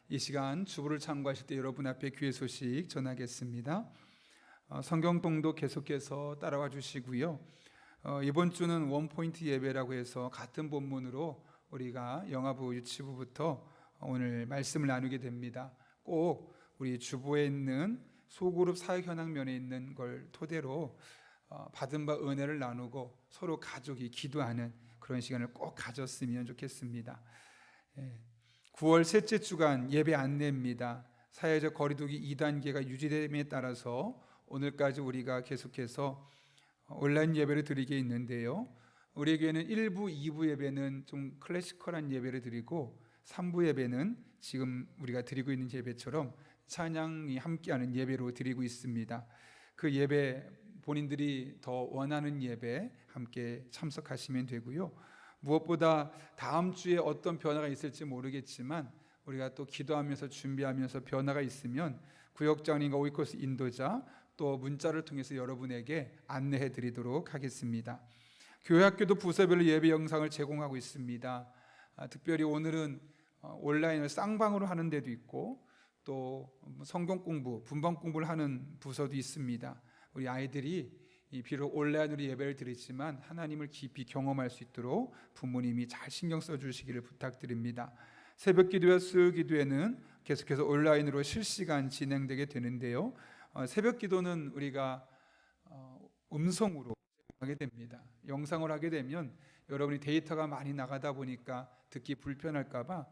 이 시간 주부를 참고하실 때 여러분 앞에 귀의 소식 전하겠습니다. 성경 동도 계속해서 따라와 주시고요. 이번 주는 원포인트 예배라고 해서 같은 본문으로 우리가 영아부 유치부부터 오늘 말씀을 나누게 됩니다. 꼭 우리 주보에 있는 소그룹 사역현황면에 있는 걸 토대로 받은 바 은혜를 나누고 서로 가족이 기도하는 그런 시간을 꼭 가졌으면 좋겠습니다. 9월 셋째 주간 예배 안내입니다. 사회적 거리두기 2단계가 유지됨에 따라서 오늘까지 우리가 계속해서 온라인 예배를 드리게 있는데요. 우리 교회는 1부, 2부 예배는 좀 클래시컬한 예배를 드리고 3부 예배는 지금 우리가 드리고 있는 예배처럼 찬양이 함께하는 예배로 드리고 있습니다. 그 예배 본인들이 더 원하는 예배 함께 참석하시면 되고요. 무엇보다 다음 주에 어떤 변화가 있을지 모르겠지만 우리가 또 기도하면서 준비하면서 변화가 있으면 구역장님과 오이코스 인도자 또 문자를 통해서 여러분에게 안내해 드리도록 하겠습니다. 교회학교도 부서별로 예배 영상을 제공하고 있습니다. 특별히 오늘은 온라인을 쌍방으로 하는 데도 있고 또 성경 공부, 분방 공부를 하는 부서도 있습니다. 우리 아이들이 비록 온라인으로 예배를 드리지만 하나님을 깊이 경험할 수 있도록 부모님이 잘 신경 써주시기를 부탁드립니다. 새벽 기도와 수요 기도에는 계속해서 온라인으로 실시간 진행되게 되는데요. 새벽 기도는 우리가 음성으로 하게 됩니다. 영상을 하게 되면 여러분이 데이터가 많이 나가다 보니까 듣기 불편할까 봐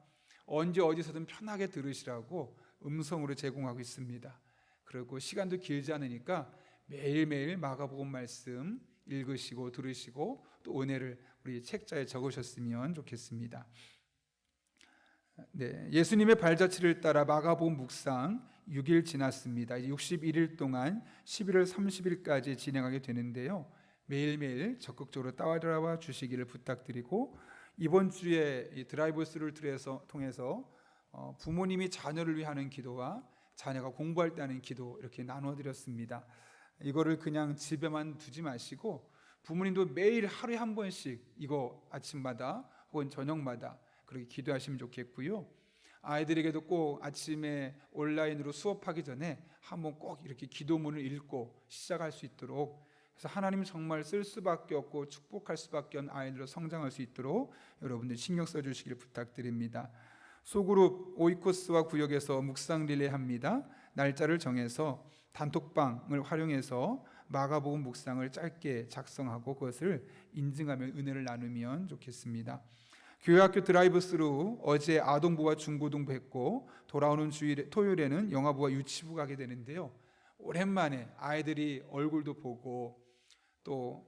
언제 어디서든 편하게 들으시라고 음성으로 제공하고 있습니다. 그리고 시간도 길지 않으니까 매일매일 마가복음 말씀 읽으시고 들으시고 또 은혜를 우리 책자에 적으셨으면 좋겠습니다. 예수님의 발자취를 따라 마가복음 묵상 6일 지났습니다. 61일 동안 11월 30일까지 진행하게 되는데요. 매일매일 적극적으로 따라와 주시기를 부탁드리고 이번 주에 드라이브 스루를 통해서 부모님이 자녀를 위해 하는 기도와 자녀가 공부할 때 하는 기도 이렇게 나눠드렸습니다. 이거를 그냥 집에만 두지 마시고 부모님도 매일 하루에 한 번씩 이거 아침마다 혹은 저녁마다 그렇게 기도하시면 좋겠고요. 아이들에게도 꼭 아침에 온라인으로 수업하기 전에 한번 꼭 이렇게 기도문을 읽고 시작할 수 있도록 그래서 하나님 정말 쓸 수밖에 없고 축복할 수밖에 없는 아이들로 성장할 수 있도록 여러분들 신경 써주시길 부탁드립니다. 소그룹 오이코스와 구역에서 묵상 릴레이 합니다. 날짜를 정해서 단톡방을 활용해서 마가복음 묵상을 짧게 작성하고 그것을 인증하며 은혜를 나누면 좋겠습니다. 교회학교 드라이브 스루 어제 아동부와 중고등 뵙고 돌아오는 토요일에는 영아부와 유치부 가게 되는데요. 오랜만에 아이들이 얼굴도 보고 또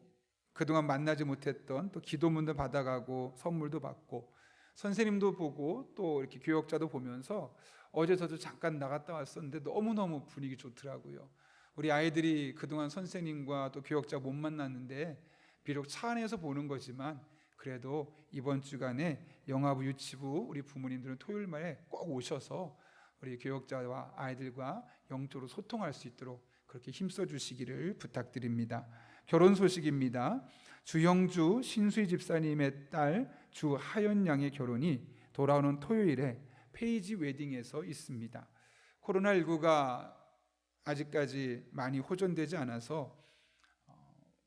그동안 만나지 못했던 또 기도문도 받아가고 선물도 받고 선생님도 보고 또 이렇게 교역자도 보면서 어제 저도 잠깐 나갔다 왔었는데 너무너무 분위기 좋더라고요. 우리 아이들이 그동안 선생님과 또 교역자 못 만났는데 비록 차 안에서 보는 거지만 그래도 이번 주간에 영아부 유치부 우리 부모님들은 토요일 말에 꼭 오셔서 우리 교역자와 아이들과 영적으로 소통할 수 있도록 그렇게 힘써 주시기를 부탁드립니다. 결혼 소식입니다. 주형주 신수희 집사님의 딸 주하연 양의 결혼이 돌아오는 토요일에 페이지 웨딩에서 있습니다. 코로나19가 아직까지 많이 호전되지 않아서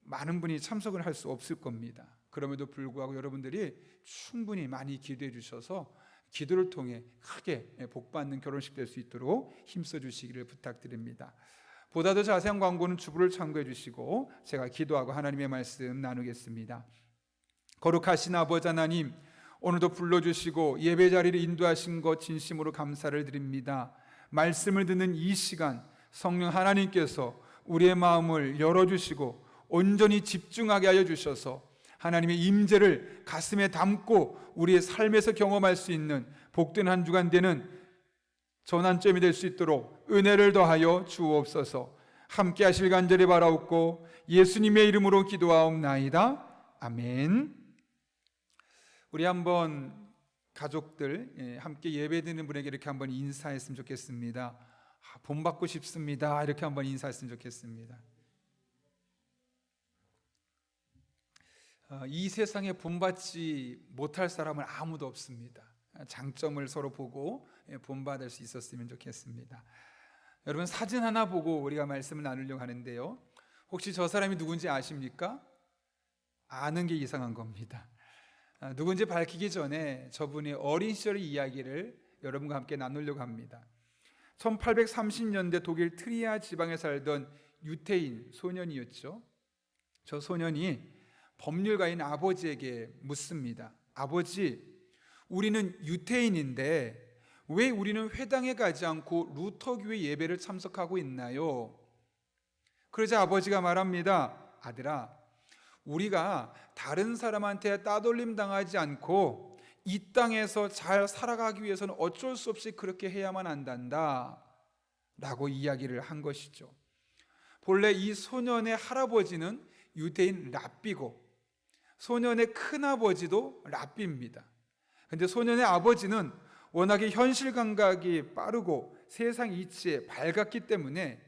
많은 분이 참석을 할 수 없을 겁니다. 그럼에도 불구하고 여러분들이 충분히 많이 기도해 주셔서 기도를 통해 크게 복받는 결혼식 될 수 있도록 힘써 주시기를 부탁드립니다. 보다 더 자세한 광고는 주부를 참고해 주시고 제가 기도하고 하나님의 말씀 나누겠습니다. 거룩하신 아버지 하나님, 오늘도 불러주시고 예배 자리를 인도하신 것 진심으로 감사를 드립니다. 말씀을 듣는 이 시간 성령 하나님께서 우리의 마음을 열어주시고 온전히 집중하게 하여 주셔서 하나님의 임재를 가슴에 담고 우리의 삶에서 경험할 수 있는 복된 한 주간 되는 전환점이 될 수 있도록 은혜를 더하여 주옵소서. 함께 하실 간절히 바라옵고 예수님의 이름으로 기도하옵나이다. 아멘. 우리 한번 가족들 함께 예배드리는 분에게 이렇게 한번 인사했으면 좋겠습니다. 본받고 싶습니다. 이렇게 한번 인사했으면 좋겠습니다. 이 세상에 본받지 못할 사람은 아무도 없습니다. 장점을 서로 보고 본받을 수 있었으면 좋겠습니다. 여러분, 사진 하나 보고 우리가 말씀을 나누려고 하는데요, 혹시 저 사람이 누군지 아십니까? 아는 게 이상한 겁니다. 누군지 밝히기 전에 저분의 어린 시절의 이야기를 여러분과 함께 나누려고 합니다. 1830년대 독일 트리아 지방에 살던 유태인 소년이었죠. 저 소년이 법률가인 아버지에게 묻습니다. 아버지, 우리는 유태인인데 왜 우리는 회당에 가지 않고 루터교회 예배를 참석하고 있나요? 그러자 아버지가 말합니다. 아들아, 우리가 다른 사람한테 따돌림 당하지 않고 이 땅에서 잘 살아가기 위해서는 어쩔 수 없이 그렇게 해야만 한단다 라고 이야기를 한 것이죠. 본래 이 소년의 할아버지는 유대인 랍비고 소년의 큰아버지도 랍비입니다. 그런데 소년의 아버지는 워낙에 현실 감각이 빠르고 세상 이치에 밝았기 때문에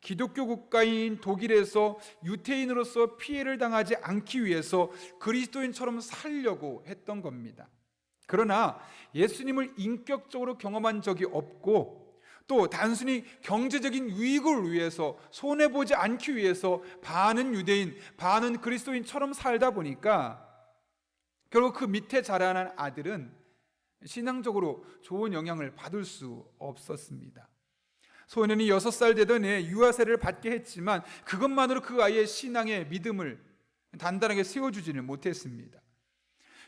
기독교 국가인 독일에서 유태인으로서 피해를 당하지 않기 위해서 그리스도인처럼 살려고 했던 겁니다. 그러나 예수님을 인격적으로 경험한 적이 없고 또 단순히 경제적인 유익을 위해서 손해보지 않기 위해서 반은 유대인, 반은 그리스도인처럼 살다 보니까 결국 그 밑에 자라난 아들은 신앙적으로 좋은 영향을 받을 수 없었습니다. 소년이 6살 되던 해에 유아세를 받게 했지만 그것만으로 그 아이의 신앙의 믿음을 단단하게 세워주지는 못했습니다.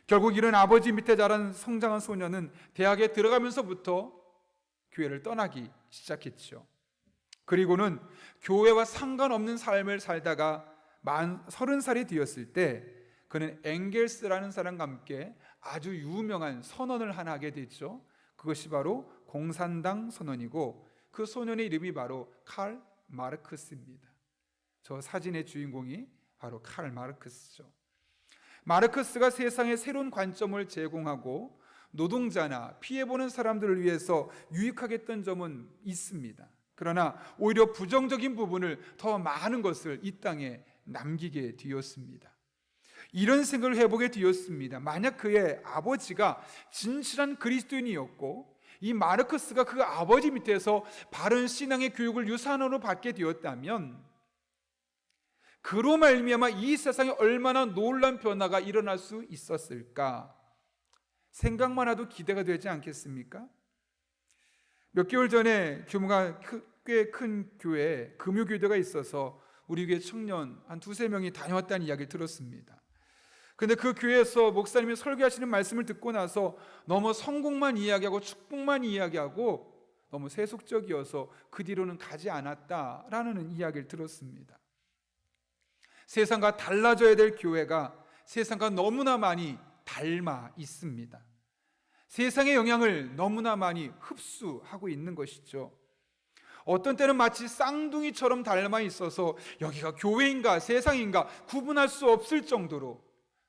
결국 이런 아버지 밑에 자란 성장한 소년은 대학에 들어가면서부터 교회를 떠나기 시작했죠. 그리고는 교회와 상관없는 삶을 살다가 만 30살이 되었을 때 그는 엥겔스라는 사람과 함께 아주 유명한 선언을 하나 하게 됐죠. 그것이 바로 공산당 선언이고 그 소년의 이름이 바로 칼 마르크스입니다. 저 사진의 주인공이 바로 칼 마르크스죠. 마르크스가 세상에 새로운 관점을 제공하고 노동자나 피해보는 사람들을 위해서 유익하게 했던 점은 있습니다. 그러나 오히려 부정적인 부분을 더 많은 것을 이 땅에 남기게 되었습니다. 이런 생각을 해보게 되었습니다. 만약 그의 아버지가 진실한 그리스도인이었고 이 마르크스가 그 아버지 밑에서 바른 신앙의 교육을 유산으로 받게 되었다면 그로 말미암아 이 세상에 얼마나 놀라운 변화가 일어날 수 있었을까? 생각만 해도 기대가 되지 않겠습니까? 몇 개월 전에 규모가 꽤 큰 교회에 금요교대가 있어서 우리 교회 청년 한 2-3명이 다녀왔다는 이야기를 들었습니다. 근데 그 교회에서 목사님이 설교하시는 말씀을 듣고 나서 너무 성공만 이야기하고 축복만 이야기하고 너무 세속적이어서 그 뒤로는 가지 않았다라는 이야기를 들었습니다. 세상과 달라져야 될 교회가 세상과 너무나 많이 닮아 있습니다. 세상의 영향을 너무나 많이 흡수하고 있는 것이죠. 어떤 때는 마치 쌍둥이처럼 닮아 있어서 여기가 교회인가 세상인가 구분할 수 없을 정도로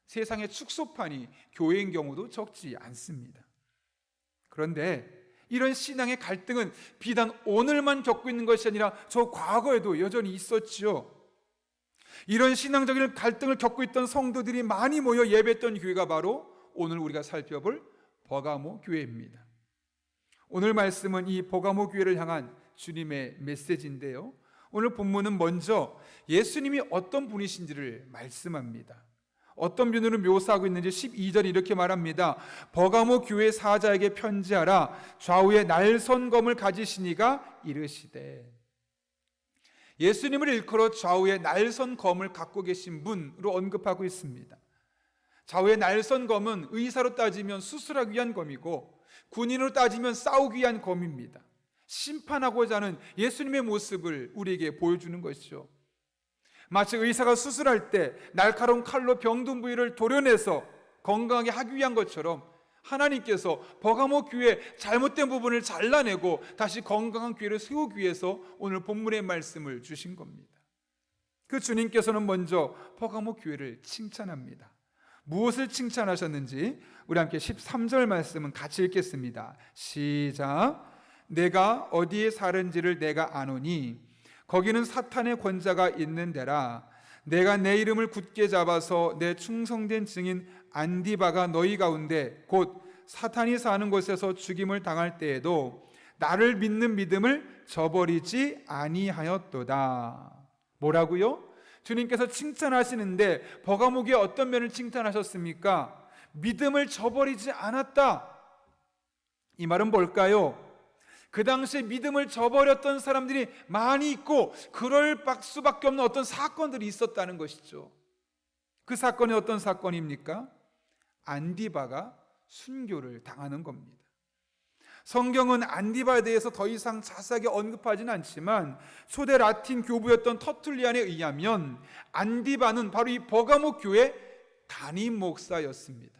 세상의 축소판이 교회인 경우도 적지 않습니다. 그런데 이런 신앙의 갈등은 비단 오늘만 겪고 있는 것이 아니라 저 과거에도 여전히 있었지요. 이런 신앙적인 갈등을 겪고 있던 성도들이 많이 모여 예배했던 교회가 바로 오늘 우리가 살펴볼 버가모 교회입니다. 오늘 말씀은 이 버가모 교회를 향한 주님의 메시지인데요, 오늘 본문은 먼저 예수님이 어떤 분이신지를 말씀합니다. 어떤 면으로 묘사하고 있는지 12절이 이렇게 말합니다. 버가모 교회 사자에게 편지하라. 좌우에 날선검을 가지시니가 이르시되. 예수님을 일컬어 좌우에 날선검을 갖고 계신 분으로 언급하고 있습니다. 좌우의 날선검은 의사로 따지면 수술하기 위한 검이고 군인으로 따지면 싸우기 위한 검입니다. 심판하고자 하는 예수님의 모습을 우리에게 보여주는 것이죠. 마치 의사가 수술할 때 날카로운 칼로 병든 부위를 도려내서 건강하게 하기 위한 것처럼 하나님께서 버가모 교회의 잘못된 부분을 잘라내고 다시 건강한 교회를 세우기 위해서 오늘 본문의 말씀을 주신 겁니다. 그 주님께서는 먼저 버가모 교회를 칭찬합니다. 무엇을 칭찬하셨는지 우리 함께 13절 말씀은 같이 읽겠습니다. 시작. 내가 어디에 사는지를 내가 아노니 거기는 사탄의 권자가 있는 데라. 내가 내 이름을 굳게 잡아서 내 충성된 증인 안디바가 너희 가운데 곧 사탄이 사는 곳에서 죽임을 당할 때에도 나를 믿는 믿음을 저버리지 아니하였도다. 뭐라고요? 주님께서 칭찬하시는데 버가목의 어떤 면을 칭찬하셨습니까? 믿음을 저버리지 않았다. 이 말은 뭘까요? 그 당시에 믿음을 저버렸던 사람들이 많이 있고 그럴 수밖에 없는 어떤 사건들이 있었다는 것이죠. 그 사건이 어떤 사건입니까? 안디바가 순교를 당하는 겁니다. 성경은 안디바에 대해서 더 이상 자세하게 언급하지는 않지만 초대 라틴 교부였던 터툴리안에 의하면 안디바는 바로 이 버가목 교회 담임 목사였습니다.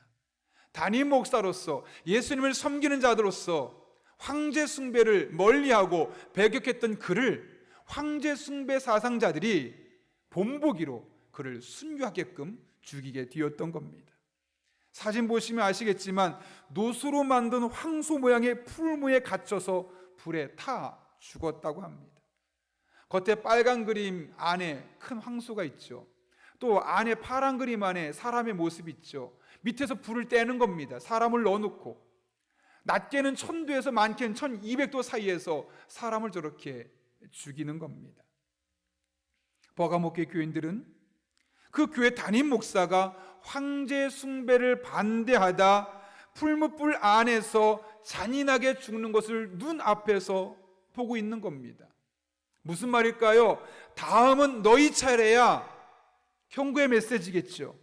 담임 목사로서 예수님을 섬기는 자들로서 황제 숭배를 멀리하고 배격했던 그를 황제 숭배 사상자들이 본보기로 그를 순교하게끔 죽이게 되었던 겁니다. 사진 보시면 아시겠지만 노수로 만든 황소 모양의 풀무에 갇혀서 불에 타 죽었다고 합니다. 겉에 빨간 그림 안에 큰 황소가 있죠. 또 안에 파란 그림 안에 사람의 모습이 있죠. 밑에서 불을 떼는 겁니다. 사람을 넣어놓고 낮게는 1000도에서 많게는 1200도 사이에서 사람을 저렇게 죽이는 겁니다. 버가목교 교인들은 그 교회 담임 목사가 황제 숭배를 반대하다 풀무불 안에서 잔인하게 죽는 것을 눈앞에서 보고 있는 겁니다. 무슨 말일까요? 다음은 너희 차례야. 경고의 메시지겠죠.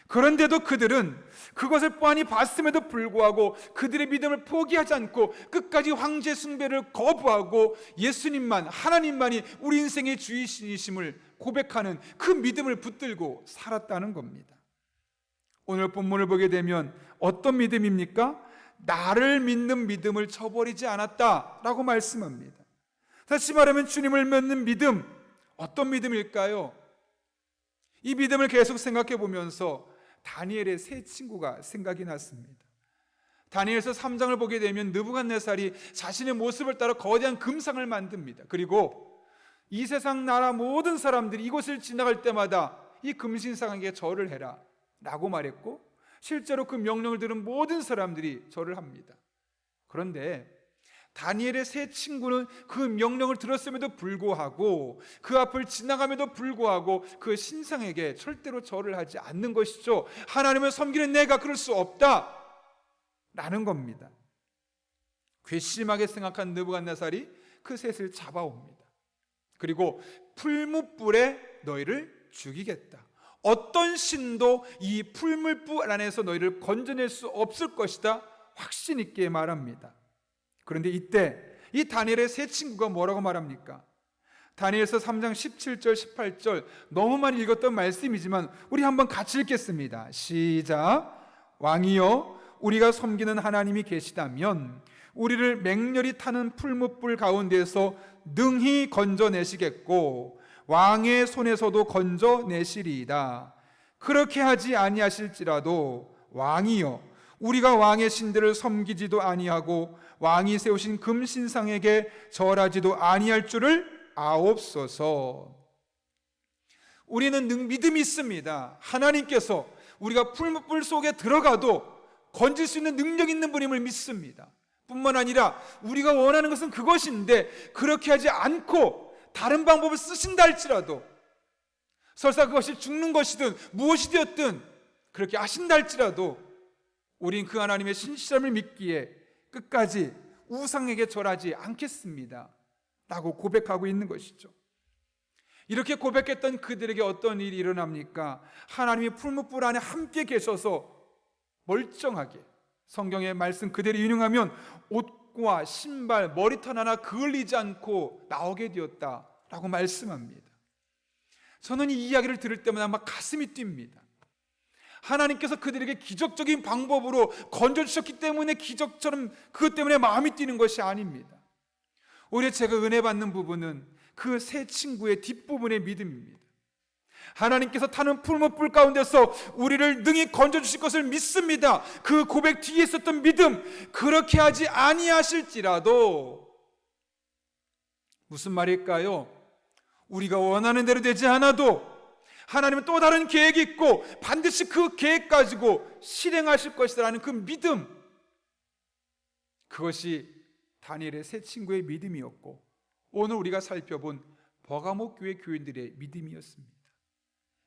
그런데도 그들은 그것을 뻔히 봤음에도 불구하고 그들의 믿음을 포기하지 않고 끝까지 황제 숭배를 거부하고 예수님만, 하나님만이 우리 인생의 주이심을 고백하는 그 믿음을 붙들고 살았다는 겁니다. 오늘 본문을 보게 되면 어떤 믿음입니까? 나를 믿는 믿음을 저버리지 않았다라고 말씀합니다. 다시 말하면 주님을 믿는 믿음, 어떤 믿음일까요? 이 믿음을 계속 생각해 보면서 다니엘의 세 친구가 생각이 났습니다. 다니엘서 3장을 보게 되면 느부갓네살이 자신의 모습을 따라 거대한 금상을 만듭니다. 그리고 이 세상 나라 모든 사람들이 이곳을 지나갈 때마다 이 금신상에게 절을 해라 라고 말했고 실제로 그 명령을 들은 모든 사람들이 절을 합니다. 그런데 다니엘의 세 친구는 그 명령을 들었음에도 불구하고 그 앞을 지나감에도 불구하고 그 신상에게 절대로 절을 하지 않는 것이죠. 하나님을 섬기는 내가 그럴 수 없다 라는 겁니다. 괘씸하게 생각한 느부갓네살이 그 셋을 잡아옵니다. 그리고 풀무불에 너희를 죽이겠다. 어떤 신도 이 풀무불 안에서 너희를 건져낼 수 없을 것이다 확신 있게 말합니다. 그런데 이때 이 다니엘의 세 친구가 뭐라고 말합니까? 다니엘서 3장 17절 18절 너무 많이 읽었던 말씀이지만 우리 한번 같이 읽겠습니다. 시작. 왕이여 우리가 섬기는 하나님이 계시다면 우리를 맹렬히 타는 풀무불 가운데서 능히 건져내시겠고 왕의 손에서도 건져내시리이다. 그렇게 하지 아니하실지라도 왕이여 우리가 왕의 신들을 섬기지도 아니하고 왕이 세우신 금신상에게 절하지도 아니할 줄을 아옵소서. 우리는 믿음이 있습니다. 하나님께서 우리가 풀무불 속에 들어가도 건질 수 있는 능력 있는 분임을 믿습니다. 뿐만 아니라 우리가 원하는 것은 그것인데 그렇게 하지 않고 다른 방법을 쓰신다 할지라도 설사 그것이 죽는 것이든 무엇이 되었든 그렇게 하신다 할지라도 우린 그 하나님의 신실함을 믿기에 끝까지 우상에게 절하지 않겠습니다 라고 고백하고 있는 것이죠. 이렇게 고백했던 그들에게 어떤 일이 일어납니까? 하나님이 풀무불 안에 함께 계셔서 멀쩡하게 성경의 말씀 그대로 인용하면 옷과 신발, 머리털 하나 그을리지 않고 나오게 되었다라고 말씀합니다. 저는 이 이야기를 들을 때마다 막 가슴이 뜁니다. 하나님께서 그들에게 기적적인 방법으로 건져주셨기 때문에 기적처럼 그것 때문에 마음이 뛰는 것이 아닙니다. 오히려 제가 은혜 받는 부분은 그 세 친구의 뒷부분의 믿음입니다. 하나님께서 타는 풀무불 가운데서 우리를 능히 건져주실 것을 믿습니다. 그 고백 뒤에 있었던 믿음, 그렇게 하지 아니하실지라도 무슨 말일까요? 우리가 원하는 대로 되지 않아도 하나님은 또 다른 계획이 있고 반드시 그 계획 가지고 실행하실 것이라는 그 믿음, 그것이 다니엘의 세 친구의 믿음이었고 오늘 우리가 살펴본 버가모 교회 교인들의 믿음이었습니다.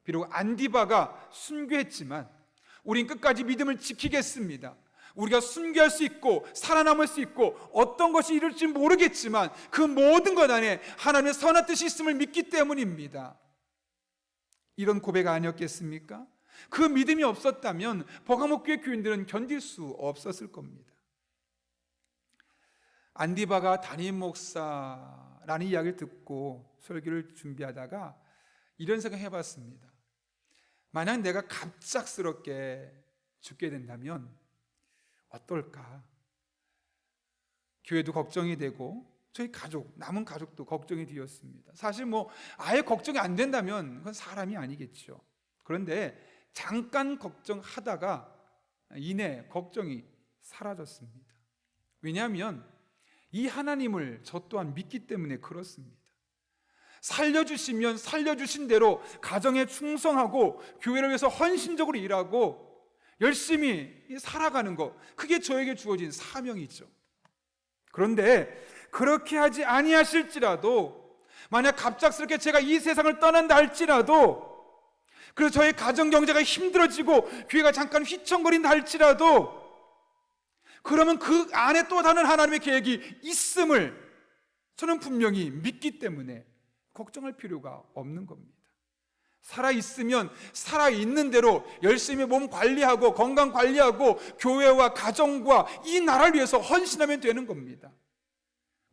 비록 안디바가 순교했지만 우린 끝까지 믿음을 지키겠습니다. 우리가 순교할 수 있고 살아남을 수 있고 어떤 것이 이룰지 모르겠지만 그 모든 것 안에 하나님의 선한 뜻이 있음을 믿기 때문입니다. 이런 고백 아니었겠습니까? 그 믿음이 없었다면 버가모 교회 교인들은 견딜 수 없었을 겁니다. 안디바가 담임 목사라는 이야기를 듣고 설교를 준비하다가 이런 생각 해봤습니다. 만약 내가 갑작스럽게 죽게 된다면 어떨까? 교회도 걱정이 되고 저희 가족, 남은 가족도 걱정이 되었습니다. 사실 아예 걱정이 안 된다면 그건 사람이 아니겠죠. 그런데 잠깐 걱정하다가 이내 걱정이 사라졌습니다. 왜냐하면 이 하나님을 저 또한 믿기 때문에 그렇습니다. 살려주시면 살려주신 대로 가정에 충성하고 교회를 위해서 헌신적으로 일하고 열심히 살아가는 것, 그게 저에게 주어진 사명이죠. 그런데 그렇게 하지 아니하실지라도 만약 갑작스럽게 제가 이 세상을 떠난다 할지라도 그래서 저의 가정 경제가 힘들어지고 교회가 잠깐 휘청거린다 할지라도 그러면 그 안에 또 다른 하나님의 계획이 있음을 저는 분명히 믿기 때문에 걱정할 필요가 없는 겁니다. 살아있으면 살아있는 대로 열심히 몸 관리하고 건강 관리하고 교회와 가정과 이 나라를 위해서 헌신하면 되는 겁니다.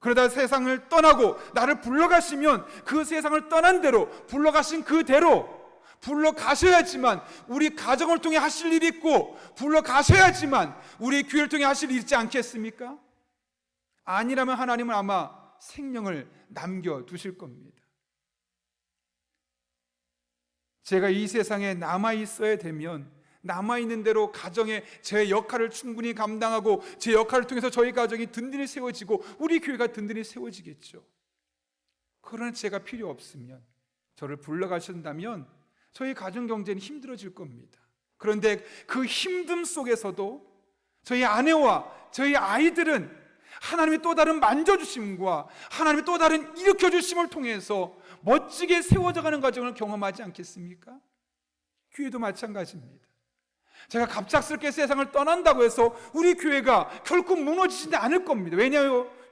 그러다 세상을 떠나고 나를 불러가시면 그 세상을 떠난 대로 불러가신 그대로 불러가셔야지만 우리 가정을 통해 하실 일이 있고 불러가셔야지만 우리 교회를 통해 하실 일이 있지 않겠습니까? 아니라면 하나님은 아마 생명을 남겨두실 겁니다. 제가 이 세상에 남아있어야 되면 남아있는 대로 가정에 제 역할을 충분히 감당하고 제 역할을 통해서 저희 가정이 든든히 세워지고 우리 교회가 든든히 세워지겠죠. 그러나 제가 필요 없으면 저를 불러가신다면 저희 가정 경제는 힘들어질 겁니다. 그런데 그 힘듦 속에서도 저희 아내와 저희 아이들은 하나님의 또 다른 만져주심과 하나님의 또 다른 일으켜주심을 통해서 멋지게 세워져가는 과정을 경험하지 않겠습니까? 교회도 마찬가지입니다. 제가 갑작스럽게 세상을 떠난다고 해서 우리 교회가 결코 무너지지 않을 겁니다.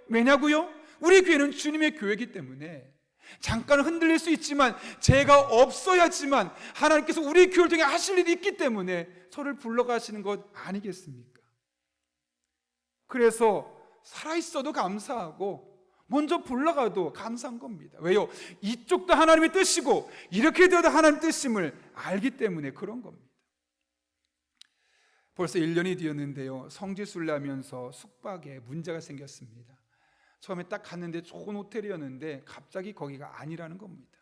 왜냐고요? 우리 교회는 주님의 교회이기 때문에 잠깐 흔들릴 수 있지만 제가 없어야지만 하나님께서 우리 교회를 통해 하실 일이 있기 때문에 저를 불러가시는 것 아니겠습니까? 그래서 살아있어도 감사하고 먼저 불러가도 감사한 겁니다. 왜요? 이쪽도 하나님의 뜻이고 이렇게 되어도 하나님의 뜻임을 알기 때문에 그런 겁니다. 벌써 1년이 되었는데요, 성지순례 하면서 숙박에 문제가 생겼습니다. 처음에 딱 갔는데 좋은 호텔이었는데 갑자기 거기가 아니라는 겁니다.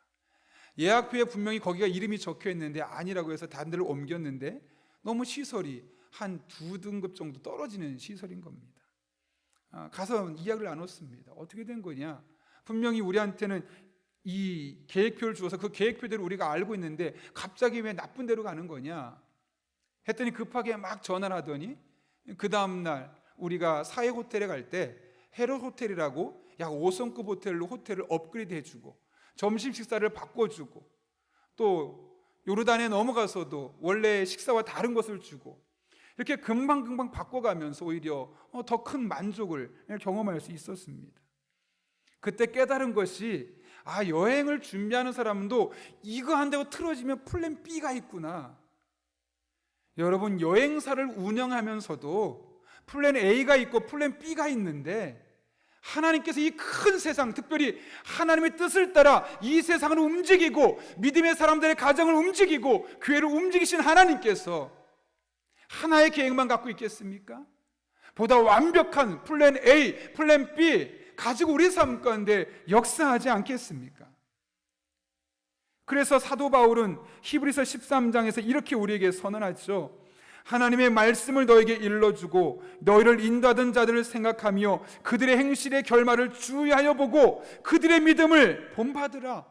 예약표에 분명히 거기가 이름이 적혀있는데 아니라고 해서 다른 데로 옮겼는데 너무 시설이 한 2등급 정도 떨어지는 시설인 겁니다. 가서 이야기를 나눴습니다. 어떻게 된 거냐? 분명히 우리한테는 이 계획표를 주어서 그 계획표대로 우리가 알고 있는데 갑자기 왜 나쁜 데로 가는 거냐? 했더니 급하게 막 전화를 하더니 그 다음날 우리가 사회 호텔에 갈 때 헤롯 호텔이라고 약 5성급 호텔로 호텔을 업그레이드 해주고 점심 식사를 바꿔주고 또 요르단에 넘어가서도 원래 식사와 다른 것을 주고 이렇게 금방금방 바꿔가면서 오히려 더 큰 만족을 경험할 수 있었습니다. 그때 깨달은 것이 여행을 준비하는 사람도 이거 한다고 틀어지면 플랜 B가 있구나. 여러분, 여행사를 운영하면서도 플랜 A가 있고 플랜 B가 있는데 하나님께서 이 큰 세상, 특별히 하나님의 뜻을 따라 이 세상을 움직이고 믿음의 사람들의 가정을 움직이고 교회를 움직이신 하나님께서 하나의 계획만 갖고 있겠습니까? 보다 완벽한 플랜 A, 플랜 B 가지고 우리 삶 가운데 역사하지 않겠습니까? 그래서 사도 바울은 히브리서 13장에서 이렇게 우리에게 선언하죠. 하나님의 말씀을 너에게 일러주고 너희를 인도하던 자들을 생각하며 그들의 행실의 결말을 주의하여 보고 그들의 믿음을 본받으라.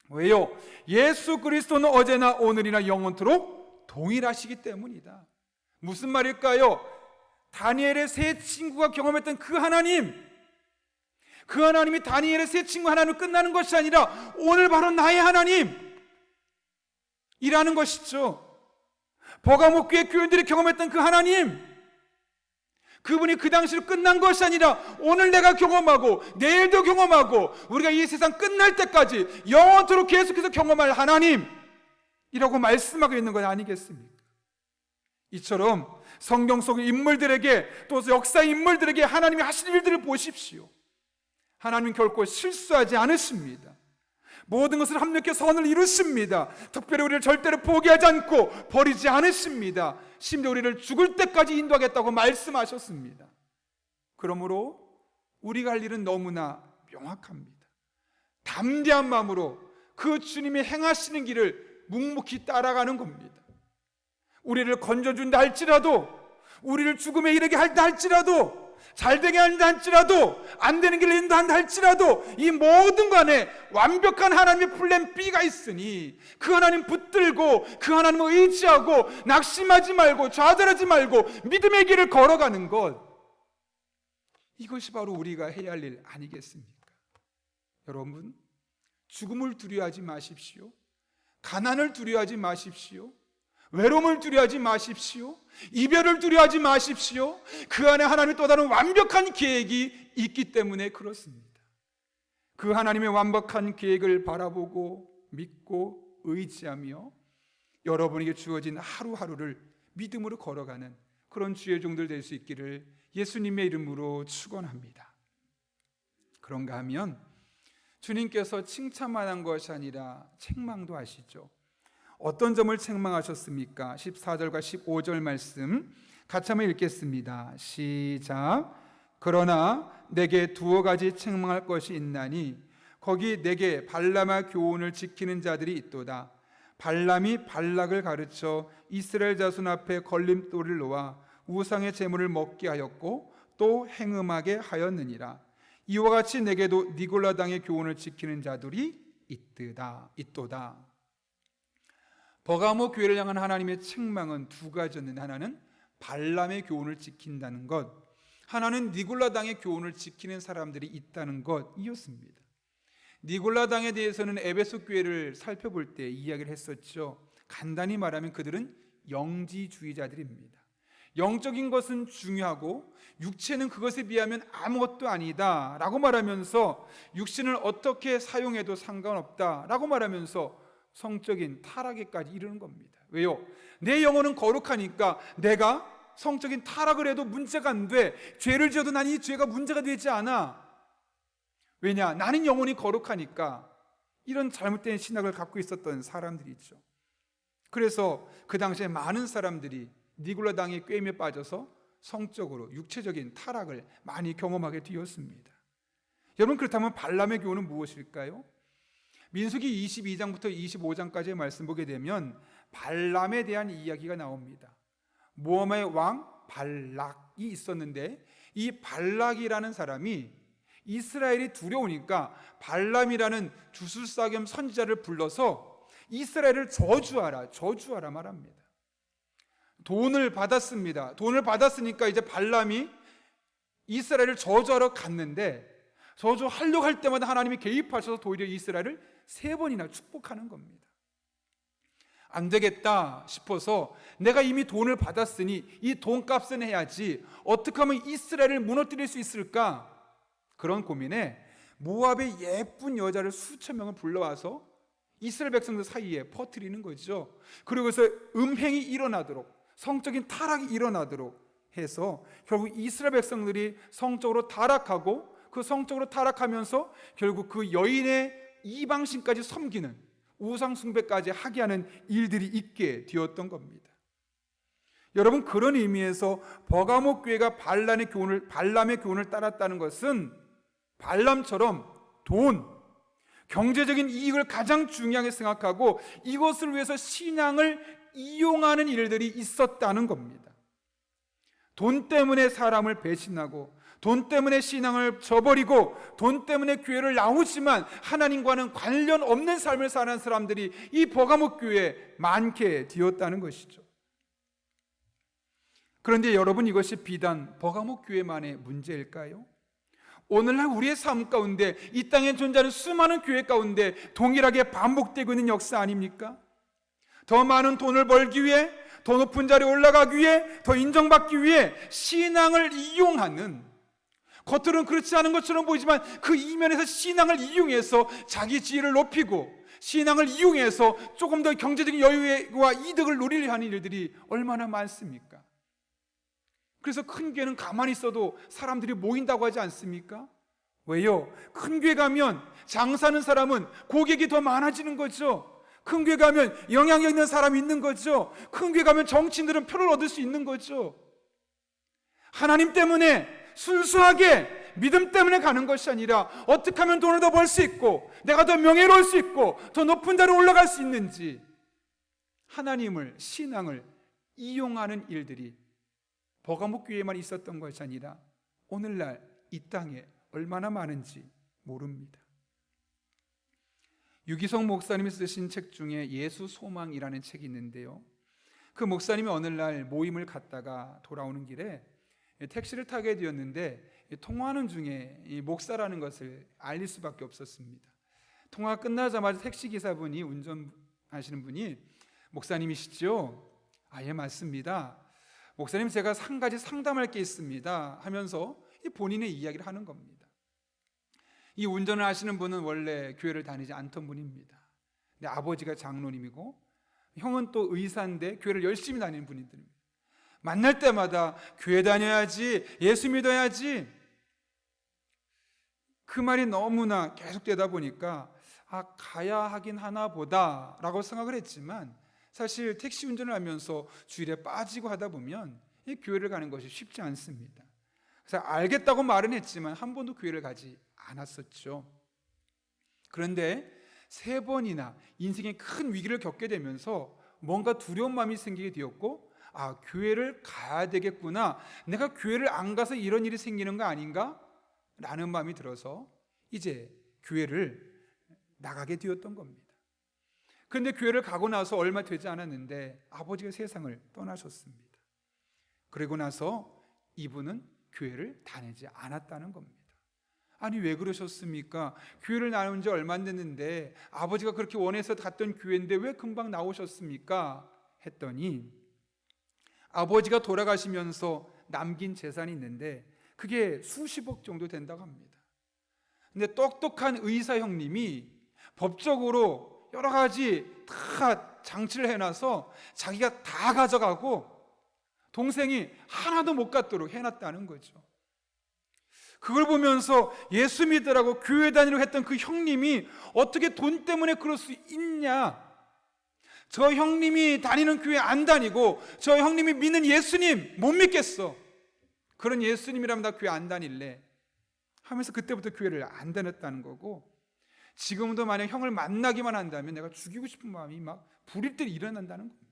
왜요? 예수 그리스도는 어제나 오늘이나 영원토록 동일하시기 때문이다. 무슨 말일까요? 다니엘의 세 친구가 경험했던 그 하나님, 그 하나님이 다니엘의 세 친구 하나님으로 끝나는 것이 아니라 오늘 바로 나의 하나님 이라는 것이죠. 버가모 교회 교인들이 경험했던 그 하나님, 그분이 그 당시로 끝난 것이 아니라 오늘 내가 경험하고 내일도 경험하고 우리가 이 세상 끝날 때까지 영원토록 계속해서 경험할 하나님이라고 말씀하고 있는 것 아니겠습니까? 이처럼 성경 속 인물들에게, 또 역사의 인물들에게 하나님이 하신 일들을 보십시오. 하나님은 결코 실수하지 않으십니다. 모든 것을 합력해 선을 이루십니다. 특별히 우리를 절대로 포기하지 않고 버리지 않으십니다. 심지어 우리를 죽을 때까지 인도하겠다고 말씀하셨습니다. 그러므로 우리가 할 일은 너무나 명확합니다. 담대한 마음으로 그 주님이 행하시는 길을 묵묵히 따라가는 겁니다. 우리를 건져준다 할지라도, 우리를 죽음에 이르게 한다 할지라도, 잘되게 한다 할지라도, 안 되는 길을 인도한다 할지라도, 이 모든 간에 완벽한 하나님의 플랜 B가 있으니 그 하나님 붙들고 그 하나님을 의지하고 낙심하지 말고 좌절하지 말고 믿음의 길을 걸어가는 것, 이것이 바로 우리가 해야 할 일 아니겠습니까? 여러분, 죽음을 두려워하지 마십시오. 가난을 두려워하지 마십시오. 외로움을 두려워하지 마십시오. 이별을 두려워하지 마십시오. 그 안에 하나님의 또 다른 완벽한 계획이 있기 때문에 그렇습니다. 그 하나님의 완벽한 계획을 바라보고 믿고 의지하며 여러분에게 주어진 하루하루를 믿음으로 걸어가는 그런 주의 종들 될 수 있기를 예수님의 이름으로 축원합니다. 그런가 하면 주님께서 칭찬만 한 것이 아니라 책망도 하시죠. 어떤 점을 책망하셨습니까? 14절과 15절 말씀 같이 한번 읽겠습니다. 시작. 그러나 내게 두어 가지 책망할 것이 있나니 거기 내게 발람의 교훈을 지키는 자들이 있도다. 발람이 발락을 가르쳐 이스라엘 자손 앞에 걸림돌을 놓아 우상의 제물을 먹게 하였고 또 행음하게 하였느니라. 이와 같이 내게도 니골라 당의 교훈을 지키는 자들이 있도다. 버가모 교회를 향한 하나님의 책망은 두 가지였는데, 하나는 발람의 교훈을 지킨다는 것, 하나는 니골라 당의 교훈을 지키는 사람들이 있다는 것이었습니다. 니골라 당에 대해서는 에베소 교회를 살펴볼 때 이야기를 했었죠. 간단히 말하면 그들은 영지주의자들입니다. 영적인 것은 중요하고 육체는 그것에 비하면 아무것도 아니다 라고 말하면서, 육신을 어떻게 사용해도 상관없다 라고 말하면서 성적인 타락에까지 이르는 겁니다. 왜요? 내 영혼은 거룩하니까 내가 성적인 타락을 해도 문제가 안 돼. 죄를 지어도 난 이 죄가 문제가 되지 않아. 왜냐? 나는 영혼이 거룩하니까. 이런 잘못된 신학을 갖고 있었던 사람들이죠. 그래서 그 당시에 많은 사람들이 니골라 당의 꾀임에 빠져서 성적으로 육체적인 타락을 많이 경험하게 되었습니다. 여러분, 그렇다면 발람의 교훈은 무엇일까요? 민수기 22장부터 25장까지의 말씀 보게 되면 발람에 대한 이야기가 나옵니다. 모압의 왕 발락이 있었는데, 이 발락이라는 사람이 이스라엘이 두려우니까 발람이라는 주술사 겸 선지자를 불러서 이스라엘을 저주하라 말합니다. 돈을 받았습니다. 돈을 받았으니까 이제 발람이 이스라엘을 저주하러 갔는데, 저주하려고 할 때마다 하나님이 개입하셔서 도리어 이스라엘을 3번이나 축복하는 겁니다. 안 되겠다 싶어서 내가 이미 돈을 받았으니 이 돈값은 해야지, 어떻게 하면 이스라엘을 무너뜨릴 수 있을까? 그런 고민에 모압의 예쁜 여자를 수천 명을 불러와서 이스라엘 백성들 사이에 퍼뜨리는 거죠. 그리고서 음행이 일어나도록, 성적인 타락이 일어나도록 해서 결국 이스라엘 백성들이 성적으로 타락하고, 그 성적으로 타락하면서 결국 그 여인의 이방신까지 섬기는, 우상 숭배까지 하게 하는 일들이 있게 되었던 겁니다. 여러분, 그런 의미에서 버가모 교회가 발람의 교훈을 따랐다는 것은 발람처럼 돈, 경제적인 이익을 가장 중요하게 생각하고 이것을 위해서 신앙을 이용하는 일들이 있었다는 겁니다. 돈 때문에 사람을 배신하고, 돈 때문에 신앙을 저버리고, 돈 때문에 교회를 나오지만 하나님과는 관련 없는 삶을 사는 사람들이 이 버가모 교회에 많게 되었다는 것이죠. 그런데 여러분, 이것이 비단 버가목 교회만의 문제일까요? 오늘날 우리의 삶 가운데, 이 땅에 존재하는 수많은 교회 가운데 동일하게 반복되고 있는 역사 아닙니까? 더 많은 돈을 벌기 위해, 더 높은 자리에 올라가기 위해, 더 인정받기 위해 신앙을 이용하는, 겉으로는 그렇지 않은 것처럼 보이지만 그 이면에서 신앙을 이용해서 자기 지위를 높이고, 신앙을 이용해서 조금 더 경제적인 여유와 이득을 누리려 하는 일들이 얼마나 많습니까? 그래서 큰 교회는 가만히 있어도 사람들이 모인다고 하지 않습니까? 왜요? 큰 교회 가면 장사하는 사람은 고객이 더 많아지는 거죠. 큰 교회 가면 영향력 있는 사람이 있는 거죠. 큰 교회 가면 정치인들은 표를 얻을 수 있는 거죠. 하나님 때문에, 순수하게 믿음 때문에 가는 것이 아니라 어떻게 하면 돈을 더 벌 수 있고, 내가 더 명예로울 수 있고, 더 높은 자리에 올라갈 수 있는지, 하나님을, 신앙을 이용하는 일들이 버가목 교회에만 있었던 것이 아니라 오늘날 이 땅에 얼마나 많은지 모릅니다. 유기성 목사님이 쓰신 책 중에 예수 소망이라는 책이 있는데요, 그 목사님이 어느 날 모임을 갔다가 돌아오는 길에 택시를 타게 되었는데, 통화하는 중에 이 목사라는 것을 알릴 수밖에 없었습니다. 통화가 끝나자마자 택시기사분이, 운전하시는 분이, 목사님이시죠? 예, 맞습니다. 목사님, 제가 한 가지 상담할 게 있습니다 하면서 본인의 이야기를 하는 겁니다. 이 운전을 하시는 분은 원래 교회를 다니지 않던 분입니다. 근데 아버지가 장로님이고 형은 또 의사인데 교회를 열심히 다니는 분들입니다. 만날 때마다 교회 다녀야지, 예수 믿어야지, 그 말이 너무나 계속되다 보니까 가야 하긴 하나 보다 라고 생각을 했지만, 사실 택시 운전을 하면서 주일에 빠지고 하다 보면 이 교회를 가는 것이 쉽지 않습니다. 그래서 알겠다고 말은 했지만 한 번도 교회를 가지 않았었죠. 그런데 3번이나 인생의 큰 위기를 겪게 되면서 뭔가 두려운 마음이 생기게 되었고, 교회를 가야 되겠구나, 내가 교회를 안 가서 이런 일이 생기는 거 아닌가? 라는 마음이 들어서 이제 교회를 나가게 되었던 겁니다. 그런데 교회를 가고 나서 얼마 되지 않았는데 아버지가 세상을 떠나셨습니다. 그리고 나서 이분은 교회를 다니지 않았다는 겁니다. 아니, 왜 그러셨습니까? 교회를 나온 지 얼마 안 됐는데 아버지가 그렇게 원해서 갔던 교회인데 왜 금방 나오셨습니까? 했더니 아버지가 돌아가시면서 남긴 재산이 있는데 그게 수십억 정도 된다고 합니다. 근데 똑똑한 의사 형님이 법적으로 여러 가지 다 장치를 해놔서 자기가 다 가져가고 동생이 하나도 못 갖도록 해놨다는 거죠. 그걸 보면서 예수 믿으라고 교회 다니려고 했던 그 형님이 어떻게 돈 때문에 그럴 수 있냐, 저 형님이 다니는 교회 안 다니고 저 형님이 믿는 예수님 못 믿겠어, 그런 예수님이라면 나 교회 안 다닐래 하면서 그때부터 교회를 안 다녔다는 거고, 지금도 만약 형을 만나기만 한다면 내가 죽이고 싶은 마음이 막 부릴 때 일어난다는 겁니다.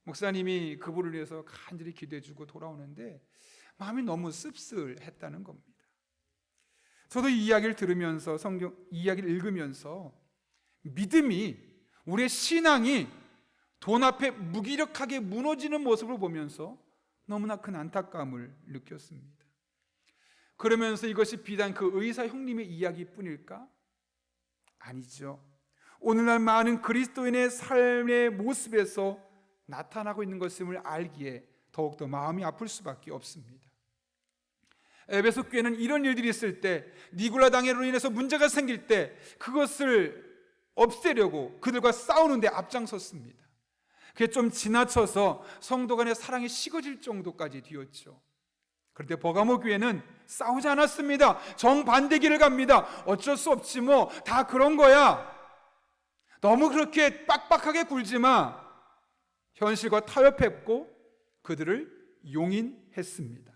목사님이 그분을 위해서 간절히 기도해주고 돌아오는데 마음이 너무 씁쓸했다는 겁니다. 저도 이 이야기를 들으면서, 성경 이야기를 읽으면서 믿음이, 우리의 신앙이 돈 앞에 무기력하게 무너지는 모습을 보면서 너무나 큰 안타까움을 느꼈습니다. 그러면서 이것이 비단 그 의사 형님의 이야기뿐일까? 아니죠. 오늘날 많은 그리스도인의 삶의 모습에서 나타나고 있는 것임을 알기에 더욱더 마음이 아플 수밖에 없습니다. 에베소 교회는 이런 일들이 있을 때, 니골라 당회로 인해서 문제가 생길 때 그것을 없애려고 그들과 싸우는데 앞장섰습니다. 그게 좀 지나쳐서 성도 간의 사랑이 식어질 정도까지 되었죠. 그런데 버가모 교회는 싸우지 않았습니다. 정반대 길을 갑니다. 어쩔 수 없지 뭐, 다 그런 거야, 너무 그렇게 빡빡하게 굴지 마, 현실과 타협했고 그들을 용인했습니다.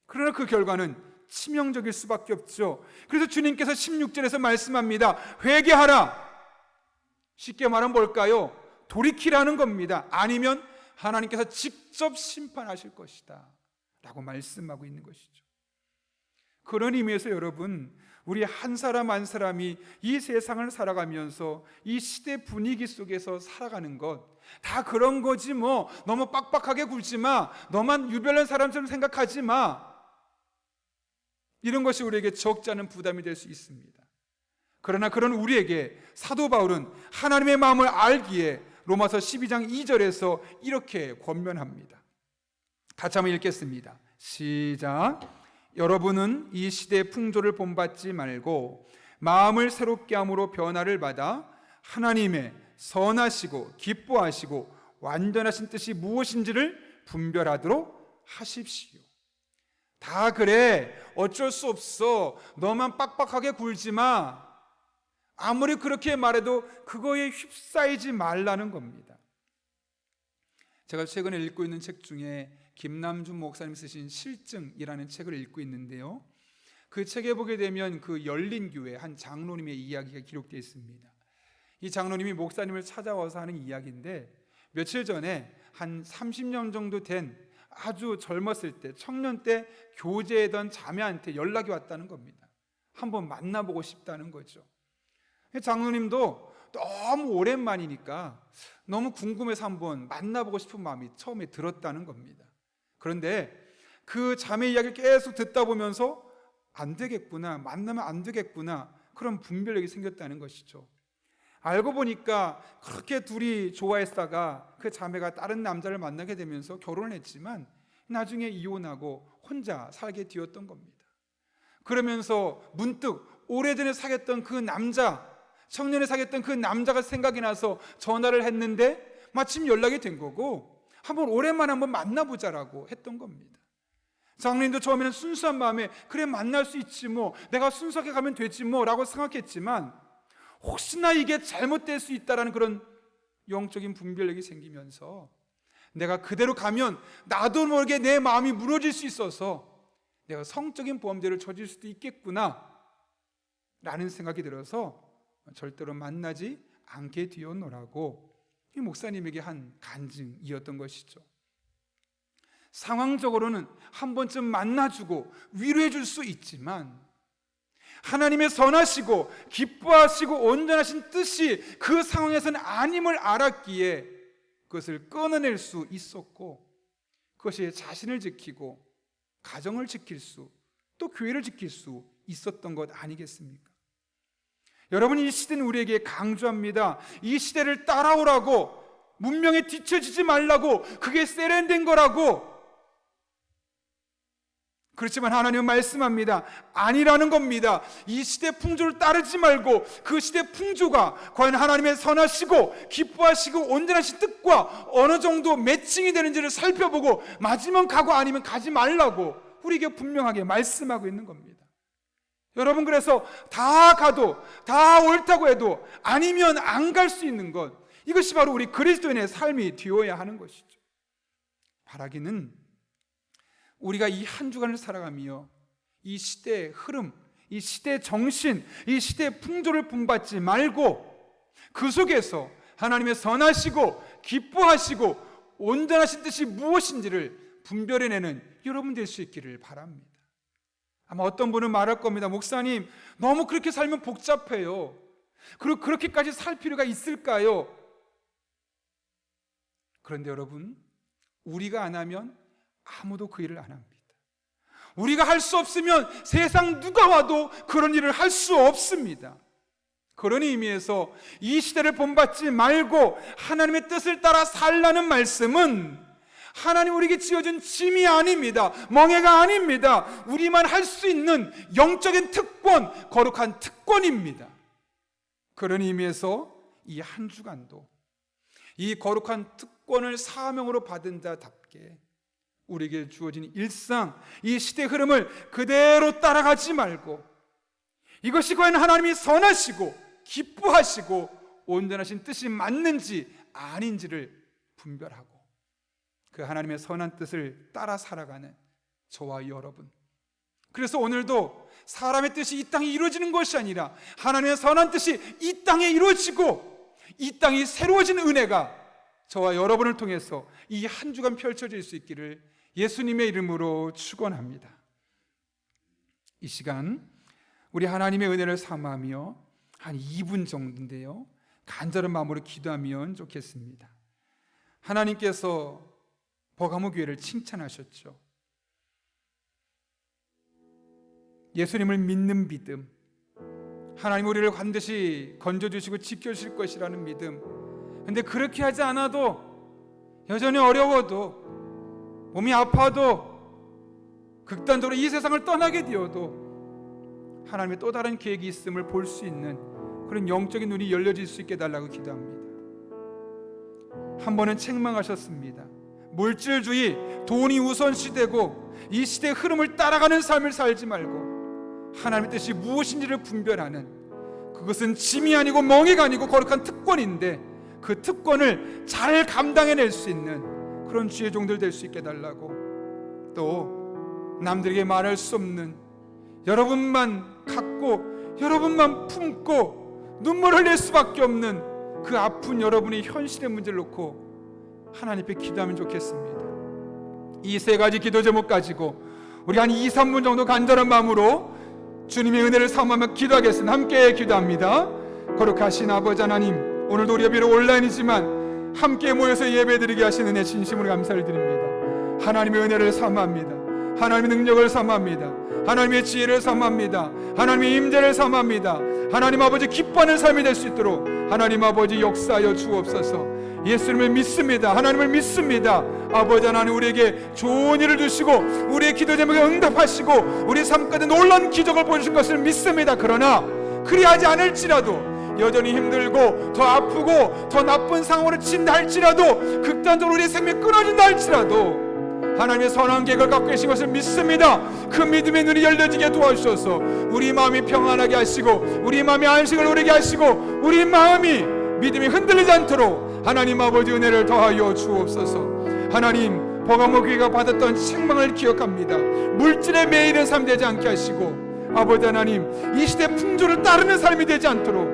그러나 그 결과는 치명적일 수밖에 없죠. 그래서 주님께서 16절에서 말씀합니다. 회개하라. 쉽게 말하면 뭘까요? 돌이키라는 겁니다. 아니면 하나님께서 직접 심판하실 것이다 라고 말씀하고 있는 것이죠. 그런 의미에서 여러분, 우리 한 사람 한 사람이 이 세상을 살아가면서 이 시대 분위기 속에서 살아가는 것 다 그런 거지 뭐. 너무 빡빡하게 굴지 마. 너만 유별난 사람처럼 생각하지 마. 이런 것이 우리에게 적지 않은 부담이 될 수 있습니다. 그러나 그런 우리에게 사도 바울은 하나님의 마음을 알기에 로마서 12장 2절에서 이렇게 권면합니다. 같이 한번 읽겠습니다. 시작. 여러분은 이 시대의 풍조를 본받지 말고 마음을 새롭게 함으로 변화를 받아 하나님의 선하시고 기뻐하시고 완전하신 뜻이 무엇인지를 분별하도록 하십시오. 다 그래, 어쩔 수 없어, 너만 빡빡하게 굴지 마. 아무리 그렇게 말해도 그거에 휩싸이지 말라는 겁니다. 제가 최근에 읽고 있는 책 중에 김남준 목사님 쓰신 실증이라는 책을 읽고 있는데요, 그 책에 보게 되면 그 열린교회 한 장로님의 이야기가 기록되어 있습니다. 이 장로님이 목사님을 찾아와서 하는 이야기인데, 며칠 전에 한 30년 정도 된 아주 젊었을 때, 청년 때 교제하던 자매한테 연락이 왔다는 겁니다. 한번 만나보고 싶다는 거죠. 장로님도 너무 오랜만이니까 너무 궁금해서 한번 만나보고 싶은 마음이 처음에 들었다는 겁니다. 그런데 그 자매 이야기를 계속 듣다 보면서 안 되겠구나, 만나면 안 되겠구나, 그런 분별력이 생겼다는 것이죠. 알고 보니까 그렇게 둘이 좋아했다가 그 자매가 다른 남자를 만나게 되면서 결혼을 했지만 나중에 이혼하고 혼자 살게 되었던 겁니다. 그러면서 문득 오래전에 사귀었던 그 남자, 청년에 사귀었던 그 남자가 생각이 나서 전화를 했는데 마침 연락이 된 거고, 한번 오랜만에 한번 만나보자라고 했던 겁니다. 장로님도 처음에는 순수한 마음에 그래, 만날 수 있지 뭐, 내가 순수하게 가면 되지 뭐 라고 생각했지만 혹시나 이게 잘못될 수 있다라는 그런 영적인 분별력이 생기면서 내가 그대로 가면 나도 모르게 내 마음이 무너질 수 있어서 내가 성적인 범죄를 저질 수도 있겠구나 라는 생각이 들어서 절대로 만나지 않게 되었노라고 이 목사님에게 한 간증이었던 것이죠. 상황적으로는 한 번쯤 만나주고 위로해 줄 수 있지만 하나님의 선하시고 기뻐하시고 온전하신 뜻이 그 상황에서는 아님을 알았기에 그것을 끊어낼 수 있었고, 그것이 자신을 지키고 가정을 지킬 수, 또 교회를 지킬 수 있었던 것 아니겠습니까? 여러분, 이 시대는 우리에게 강조합니다. 이 시대를 따라오라고, 문명에 뒤처지지 말라고, 그게 세련된 거라고. 그렇지만 하나님은 말씀합니다. 아니라는 겁니다. 이 시대 풍조를 따르지 말고 그 시대 풍조가 과연 하나님의 선하시고 기뻐하시고 온전하신 뜻과 어느 정도 매칭이 되는지를 살펴보고 맞으면 가고 아니면 가지 말라고 우리에게 분명하게 말씀하고 있는 겁니다. 여러분, 그래서 다 가도, 다 옳다고 해도 아니면 안 갈 수 있는 것, 이것이 바로 우리 그리스도인의 삶이 되어야 하는 것이죠. 바라기는 우리가 이 한 주간을 살아가며 이 시대의 흐름, 이 시대의 정신, 이 시대의 풍조를 본받지 말고 그 속에서 하나님의 선하시고 기뻐하시고 온전하신 뜻이 무엇인지를 분별해내는 여러분 될 수 있기를 바랍니다. 아마 어떤 분은 말할 겁니다. 목사님, 너무 그렇게 살면 복잡해요. 그리고 그렇게까지 살 필요가 있을까요? 그런데 여러분, 우리가 안 하면 아무도 그 일을 안 합니다. 우리가 할 수 없으면 세상 누가 와도 그런 일을 할 수 없습니다. 그런 의미에서 이 시대를 본받지 말고 하나님의 뜻을 따라 살라는 말씀은 하나님 우리에게 지어준 짐이 아닙니다. 멍해가 아닙니다. 우리만 할 수 있는 영적인 특권, 거룩한 특권입니다. 그런 의미에서 이 한 주간도 이 거룩한 특권을 사명으로 받은 자답게 우리에게 주어진 일상, 이 시대 흐름을 그대로 따라가지 말고 이것이 과연 하나님이 선하시고 기뻐하시고 온전하신 뜻이 맞는지 아닌지를 분별하고 그 하나님의 선한 뜻을 따라 살아가는 저와 여러분, 그래서 오늘도 사람의 뜻이 이 땅에 이루어지는 것이 아니라 하나님의 선한 뜻이 이 땅에 이루어지고 이 땅이 새로워진 은혜가 저와 여러분을 통해서 이 한 주간 펼쳐질 수 있기를 예수님의 이름으로 축원합니다. 이 시간 우리 하나님의 은혜를 삼아하며 한 2분 정도인데요, 간절한 마음으로 기도하면 좋겠습니다. 하나님께서 버가모 교회를 칭찬하셨죠. 예수님을 믿는 믿음, 하나님 우리를 반드시 건져주시고 지켜주실 것이라는 믿음. 근데 그렇게 하지 않아도, 여전히 어려워도, 몸이 아파도, 극단적으로 이 세상을 떠나게 되어도 하나님의 또 다른 계획이 있음을 볼 수 있는 그런 영적인 눈이 열려질 수 있게 해달라고 기도합니다. 한 번은 책망하셨습니다. 물질주의, 돈이 우선시되고 이 시대의 흐름을 따라가는 삶을 살지 말고 하나님의 뜻이 무엇인지를 분별하는, 그것은 짐이 아니고 멍에가 아니고 거룩한 특권인데 그 특권을 잘 감당해낼 수 있는 그런 주의 종들 될 수 있게 해달라고, 또 남들에게 말할 수 없는, 여러분만 갖고 여러분만 품고 눈물 흘릴 수밖에 없는 그 아픈 여러분의 현실의 문제를 놓고 하나님 앞에 기도하면 좋겠습니다. 이 세 가지 기도 제목 가지고 우리 한 2-3분 정도 간절한 마음으로 주님의 은혜를 삼으며 기도하겠습니다. 함께 기도합니다. 거룩하신 아버지 하나님, 오늘도 우리가 비록 온라인이지만 함께 모여서 예배드리게 하시는 은혜 진심으로 감사를 드립니다. 하나님의 은혜를 삼아합니다. 하나님의 능력을 삼아합니다. 하나님의 지혜를 삼아합니다. 하나님의 임재를 삼아합니다. 하나님 아버지 기뻐하는 삶이 될 수 있도록 하나님 아버지 역사하여 주옵소서. 예수님을 믿습니다. 하나님을 믿습니다. 아버지 하나님, 우리에게 좋은 일을 주시고 우리의 기도 제목에 응답하시고 우리 삶 가운데 놀라운 기적을 보여주실 것을 믿습니다. 그러나 그리하지 않을지라도, 여전히 힘들고 더 아프고 더 나쁜 상황으로 친다 할지라도, 극단적으로 우리의 생명이 끊어진다 할지라도 하나님의 선한 계획을 갖고 계신 것을 믿습니다. 그 믿음의 눈이 열려지게 도와주셔서 우리 마음이 평안하게 하시고 우리 마음이 안식을 누리게 하시고 우리 마음이 믿음이 흔들리지 않도록 하나님 아버지 은혜를 더하여 주옵소서. 하나님, 버가모 교회가 받았던 책망을 기억합니다. 물질에 매이는 삶 되지 않게 하시고, 아버지 하나님, 이 시대 풍조를 따르는 삶이 되지 않도록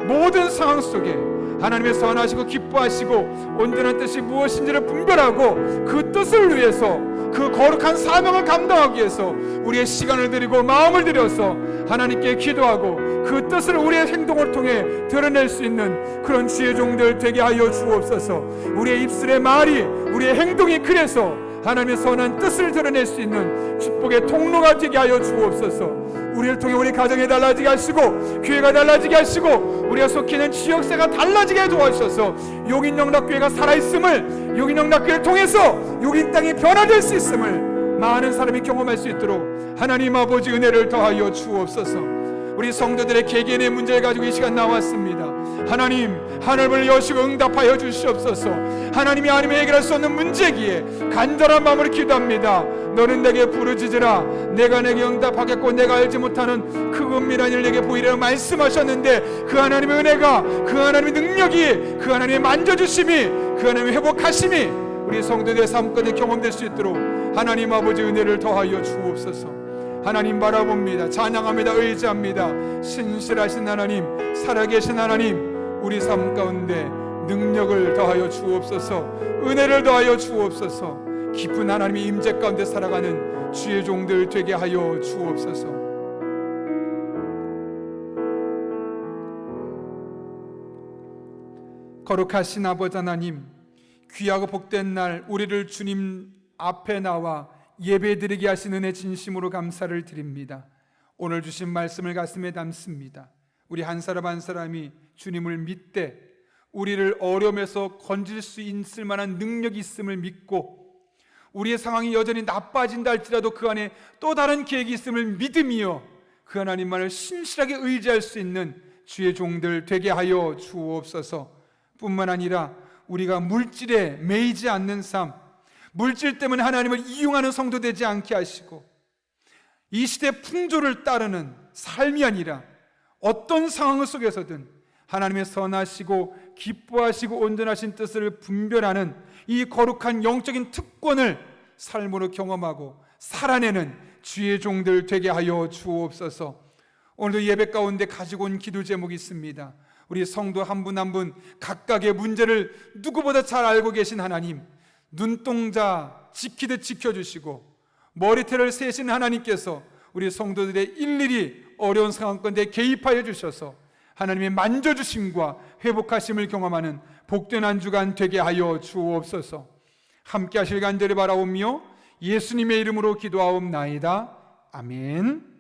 모든 상황 속에 하나님의 선하시고 기뻐하시고 온전한 뜻이 무엇인지를 분별하고 그 뜻을 위해서, 그 거룩한 사명을 감당하기 위해서 우리의 시간을 드리고 마음을 들여서 하나님께 기도하고 그 뜻을 우리의 행동을 통해 드러낼 수 있는 그런 주의 종들 되게 하여 주옵소서. 우리의 입술의 말이, 우리의 행동이 그래서 하나님의 선한 뜻을 드러낼 수 있는 축복의 통로가 되게 하여 주옵소서. 우리를 통해 우리 가정이 달라지게 하시고 교회가 달라지게 하시고 우리가 속해 있는 지역사가 달라지게 도와주셔서 용인영락교회가 살아있음을, 용인영락교회를 통해서 용인 땅이 변화될 수 있음을 많은 사람이 경험할 수 있도록 하나님 아버지 은혜를 더하여 주옵소서. 우리 성도들의 개개인의 문제를 가지고 이 시간 나왔습니다. 하나님, 하늘을 여시고 응답하여 주시옵소서. 하나님이 아니면 해결할 수 없는 문제기에 간절한 마음으로 기도합니다. 너는 내게 부르짖으라, 내가 내게 응답하겠고 내가 알지 못하는 그 은밀한 일 내게 보이리라 말씀하셨는데, 그 하나님의 은혜가, 그 하나님의 능력이, 그 하나님의 만져주심이, 그 하나님의 회복하심이 우리 성도들의 삶 가운데 경험될 수 있도록 하나님 아버지 은혜를 더하여 주옵소서. 하나님 바라봅니다. 찬양합니다. 의지합니다. 신실하신 하나님, 살아계신 하나님, 우리 삶 가운데 능력을 더하여 주옵소서. 은혜를 더하여 주옵소서. 깊은 하나님의 임재 가운데 살아가는 주의 종들 되게 하여 주옵소서. 거룩하신 아버지 하나님, 귀하고 복된 날 우리를 주님 앞에 나와 예배드리게 하신 은혜 진심으로 감사를 드립니다. 오늘 주신 말씀을 가슴에 담습니다. 우리 한 사람 한 사람이 주님을 믿되 우리를 어려움에서 건질 수 있을 만한 능력이 있음을 믿고, 우리의 상황이 여전히 나빠진다 할지라도 그 안에 또 다른 계획이 있음을 믿으며 그 하나님만을 신실하게 의지할 수 있는 주의 종들 되게 하여 주옵소서. 뿐만 아니라 우리가 물질에 매이지 않는 삶, 물질 때문에 하나님을 이용하는 성도 되지 않게 하시고, 이 시대 풍조를 따르는 삶이 아니라 어떤 상황 속에서든 하나님의 선하시고 기뻐하시고 온전하신 뜻을 분별하는 이 거룩한 영적인 특권을 삶으로 경험하고 살아내는 주의 종들 되게 하여 주옵소서. 오늘도 예배 가운데 가지고 온 기도 제목이 있습니다. 우리 성도 한 분 한 분 각각의 문제를 누구보다 잘 알고 계신 하나님, 눈동자 지키듯 지켜주시고 머리털을 세신 하나님께서 우리 성도들의 일일이 어려운 상황 가운데 개입하여 주셔서 하나님의 만져주심과 회복하심을 경험하는 복된 한 주간 되게 하여 주옵소서. 함께 하실 간절히 바라오며 예수님의 이름으로 기도하옵나이다. 아멘.